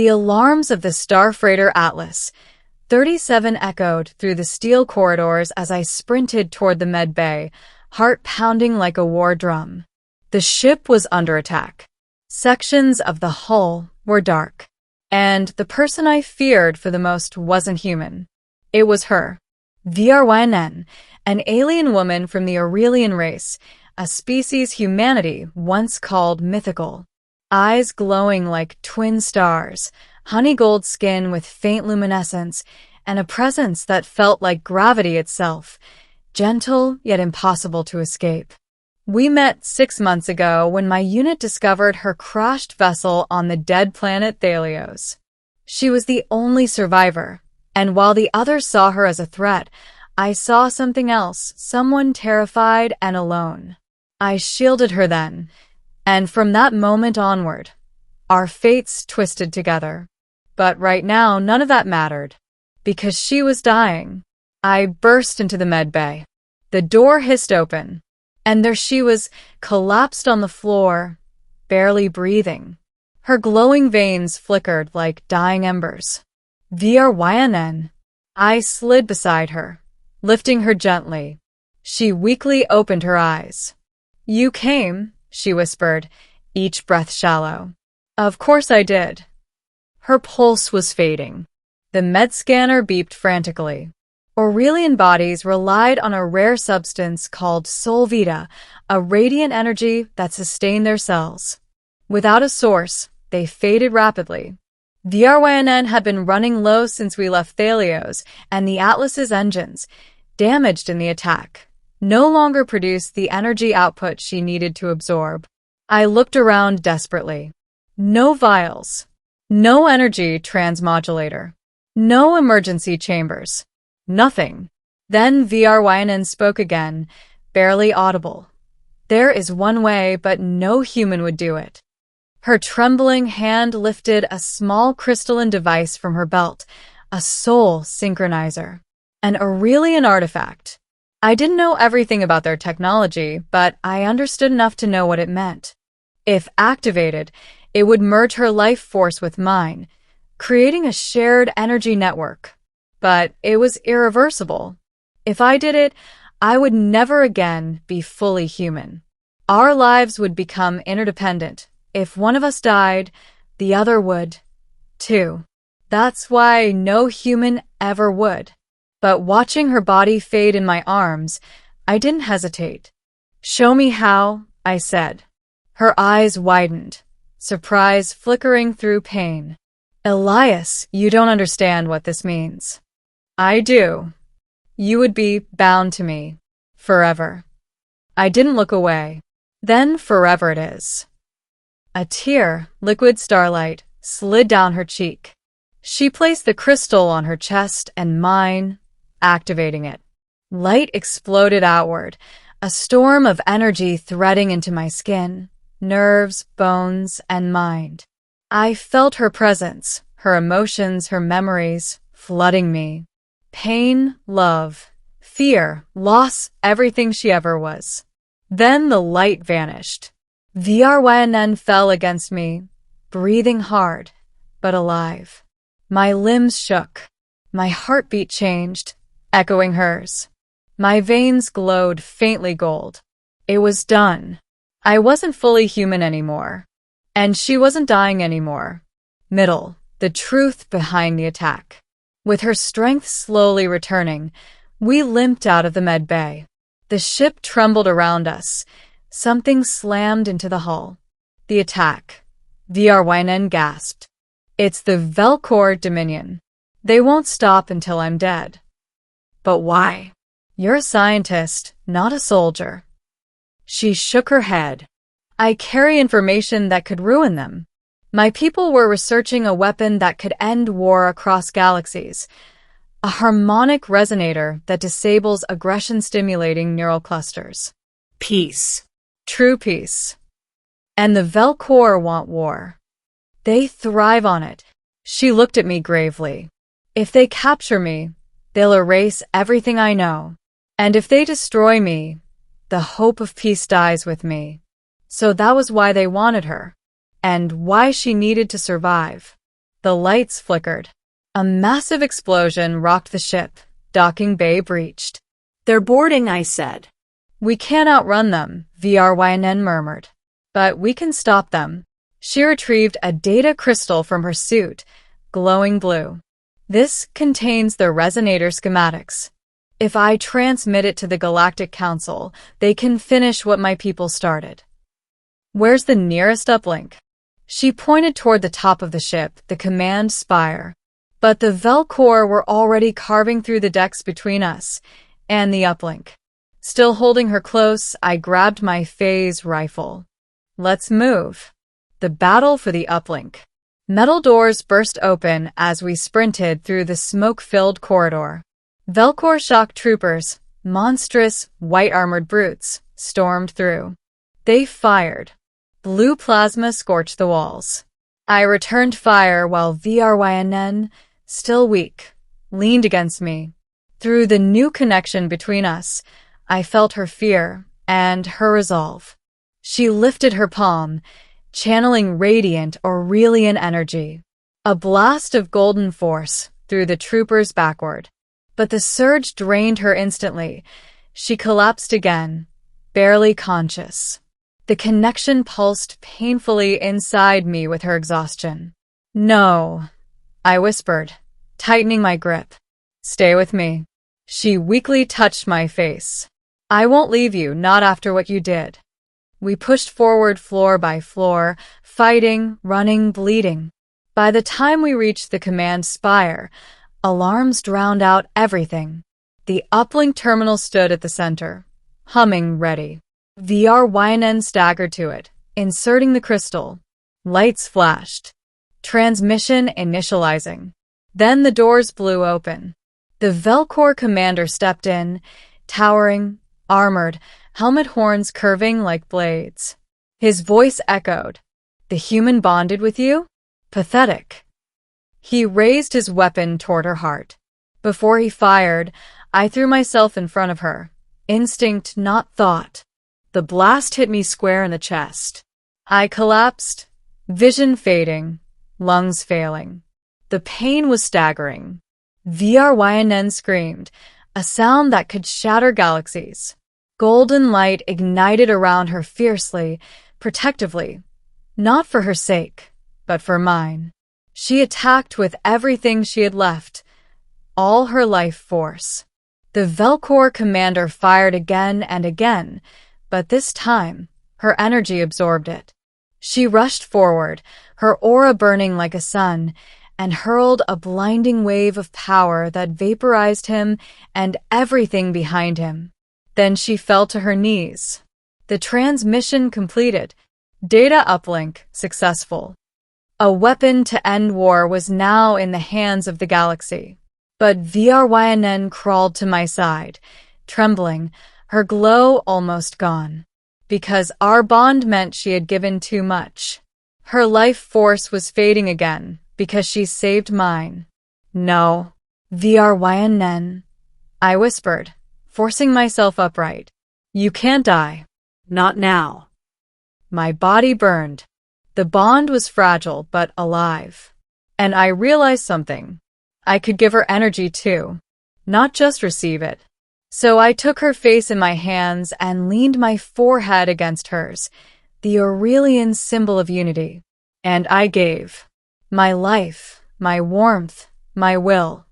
The alarms of the star freighter Atlas 37 echoed through the steel corridors as I sprinted toward the med bay, heart pounding like a war drum. The ship was under attack. Sections of the hull were dark, and the person I feared for the most wasn't human. It was her, Vrynn, an alien woman from the Aurelian race, a species humanity once called mythical. Eyes glowing like twin stars, honey gold skin with faint luminescence, and a presence that felt like gravity itself, gentle yet impossible to escape. We met 6 months ago when my unit discovered her crashed vessel on the dead planet Thalios. She was the only survivor, and while the others saw her as a threat, I saw something else, someone terrified and alone. I shielded her then, and from that moment onward, our fates twisted together. But right now, none of that mattered, because she was dying. I burst into the med bay. The door hissed open, and there she was, collapsed on the floor, barely breathing. Her glowing veins flickered like dying embers. Vrynn. I slid beside her, lifting her gently. She weakly opened her eyes. "You came," she whispered, each breath shallow. "Of course I did." Her pulse was fading. The med scanner beeped frantically. Aurelian bodies relied on a rare substance called soul vita, a radiant energy that sustained their cells. Without a source, they faded rapidly. Vrynn had been running low since we left Thalios, and the Atlas's engines, damaged in the attack, no longer produced the energy output she needed to absorb. I looked around desperately. No vials. No energy transmodulator. No emergency chambers. Nothing. Then Vrynn spoke again, barely audible. "There is one way, but no human would do it." Her trembling hand lifted a small crystalline device from her belt, a soul synchronizer, an Aurelian artifact. I didn't know everything about their technology, but I understood enough to know what it meant. If activated, it would merge her life force with mine, creating a shared energy network. But it was irreversible. If I did it, I would never again be fully human. Our lives would become interdependent. If one of us died, the other would, too. That's why no human ever would. But watching her body fade in my arms, I didn't hesitate. "Show me how," I said. Her eyes widened, surprise flickering through pain. "Elias, you don't understand what this means." "I do. You would be bound to me. Forever." I didn't look away. "Then forever it is." A tear, liquid starlight, slid down her cheek. She placed the crystal on her chest and mine, activating it. Light exploded outward, a storm of energy threading into my skin, nerves, bones, and mind. I felt her presence, her emotions, her memories, flooding me. Pain, love, fear, loss, everything she ever was. Then the light vanished. Vrynn fell against me, breathing hard, but alive. My limbs shook. My heartbeat changed, echoing hers. My veins glowed faintly gold. It was done. I wasn't fully human anymore. And she wasn't dying anymore. Middle, the truth behind the attack. With her strength slowly returning, we limped out of the med bay. The ship trembled around us. Something slammed into the hull. The attack. Vrynn gasped. "It's the Vel'Kor Dominion. They won't stop until I'm dead." "But why?" "You're a scientist, not a soldier." She shook her head. "I carry information that could ruin them. My people were researching a weapon that could end war across galaxies. A harmonic resonator that disables aggression-stimulating neural clusters. Peace. True peace. And the Vel'Kor want war. They thrive on it." She looked at me gravely. "If they capture me, they'll erase everything I know. And if they destroy me, the hope of peace dies with me. So that was why they wanted her, and why she needed to survive." The lights flickered. A massive explosion rocked the ship. Docking bay breached. "They're boarding," I said. "We can't outrun them," Vrynn murmured. "But we can stop them." She retrieved a data crystal from her suit, glowing blue. "This contains the resonator schematics. If I transmit it to the Galactic Council, they can finish what my people started." "Where's the nearest uplink?" She pointed toward the top of the ship, the command spire. But the Vel'Kor were already carving through the decks between us and the uplink. Still holding her close, I grabbed my phase rifle. "Let's move." The battle for the uplink. Metal doors burst open as we sprinted through the smoke-filled corridor. Vel'Kor shock troopers, monstrous, white-armored brutes, stormed through. They fired. Blue plasma scorched the walls. I returned fire while Vrynn, still weak, leaned against me. Through the new connection between us, I felt her fear and her resolve. She lifted her palm, channeling radiant Aurelian energy. A blast of golden force threw the troopers backward. But the surge drained her instantly. She collapsed again, barely conscious. The connection pulsed painfully inside me with her exhaustion. "No," I whispered, tightening my grip. "Stay with me." She weakly touched my face. "I won't leave you, not after what you did." We pushed forward floor by floor, fighting, running, bleeding. By the time we reached the command spire, alarms drowned out everything. The uplink terminal stood at the center, humming ready. Vrynn staggered to it, inserting the crystal. Lights flashed. Transmission initializing. Then the doors blew open. The Vel'Kor commander stepped in, towering, armored, helmet horns curving like blades. His voice echoed. "The human bonded with you? Pathetic." He raised his weapon toward her heart. Before he fired, I threw myself in front of her. Instinct, not thought. The blast hit me square in the chest. I collapsed, vision fading, lungs failing. The pain was staggering. Vrynn screamed, a sound that could shatter galaxies. Golden light ignited around her fiercely, protectively. Not for her sake, but for mine. She attacked with everything she had left, all her life force. The Vel'Kor commander fired again and again, but this time, her energy absorbed it. She rushed forward, her aura burning like a sun, and hurled a blinding wave of power that vaporized him and everything behind him. Then she fell to her knees. The transmission completed. Data uplink successful. A weapon to end war was now in the hands of the galaxy. But Vrynn crawled to my side, trembling, her glow almost gone. Because our bond meant she had given too much. Her life force was fading again, because she saved mine. "No, Vrynn," I whispered, forcing myself upright. "You can't die. Not now." My body burned. The bond was fragile but alive. And I realized something. I could give her energy too, not just receive it. So I took her face in my hands and leaned my forehead against hers, the Aurelian symbol of unity. And I gave. My life, my warmth, my will.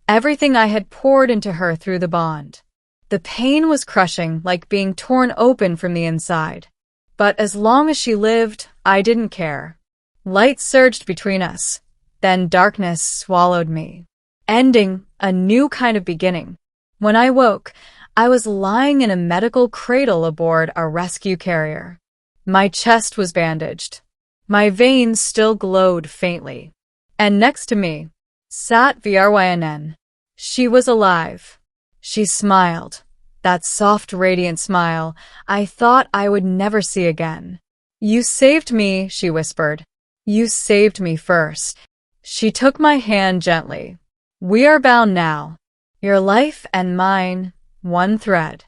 Everything I had poured into her through the bond. The pain was crushing, like being torn open from the inside. But as long as she lived, I didn't care. Light surged between us. Then darkness swallowed me. Ending, a new kind of beginning. When I woke, I was lying in a medical cradle aboard a rescue carrier. My chest was bandaged. My veins still glowed faintly. And next to me sat Vrynn. She was alive. She smiled. That soft, radiant smile I thought I would never see again. "You saved me," she whispered. "You saved me first." She took my hand gently. "We are bound now. Your life and mine, one thread."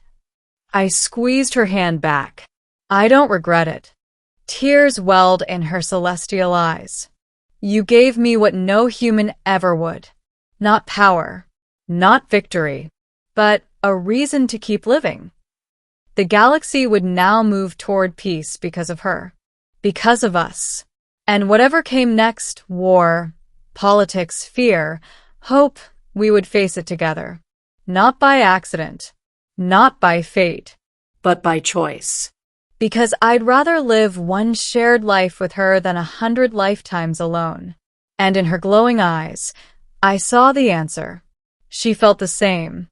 I squeezed her hand back. "I don't regret it." Tears welled in her celestial eyes. You gave me what no human ever would. Not power, not victory, but a reason to keep living. The galaxy would now move toward peace because of her. Because of us. And whatever came next, war, politics, fear, hope, we would face it together. Not by accident. Not by fate. But by choice. Because I'd rather live one shared life with her than 100 lifetimes alone. And in her glowing eyes, I saw the answer. She felt the same.